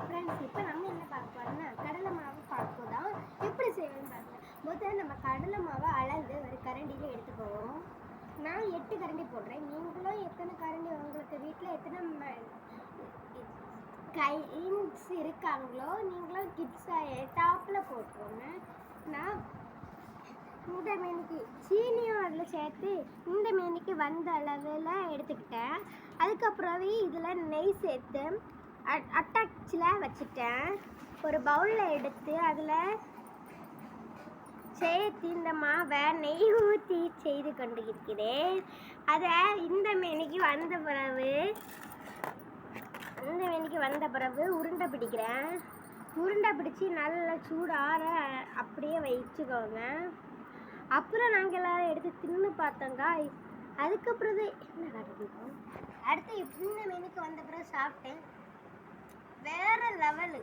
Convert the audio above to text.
Friends, இப்போ நம்ம என்ன பார்க்க போறோம்னா கடலை மாவு பாக்கு தான் எப்படி செய்யணும்னு பார்க்கலாம். முதல்ல நம்ம கடலை மாவை அளந்து ஒரு கரண்டியில் எடுத்துக்குவோம். நான் 8 கரண்டி போடுறேன். நீங்களும் எத்தனை கரண்டி உங்களுக்கு வீட்டில் எத்தனை கைன்ஸ் இருக்காங்களோ நீங்களும் கிட்ஸாக டாப்பில் போட்டுக்கோங்க. நான் இந்த மீனுக்கு சீனியும் அதில் சேர்த்து இந்த மீனுக்கு வந்த அளவில் எடுத்துக்கிட்டேன். அதுக்கப்புறமே இதில் நெய் சேர்த்து அட்டாச்சில் வச்சுட்டேன். ஒரு பவுலில் எடுத்து அதில் சேர்த்து இந்த மாவை நெய் ஊற்றி செய்து கொண்டு இருக்கிறேன். அதை இந்த மீனுக்கு வந்த பிறகு உருண்டை பிடிக்கிறேன். உருண்டை பிடிச்சி நல்லா சூடார அப்படியே வச்சுக்கோங்க. அப்புறம் நாங்கள் எல்லோரும் எடுத்து தின்னு பார்த்தோங்க. அதுக்கப்புறம் என்ன காட்டுறோம். அடுத்து இந்த மீனுக்கு வந்த பிறகு சாப்பிட்டேன். வேறு லெவலு.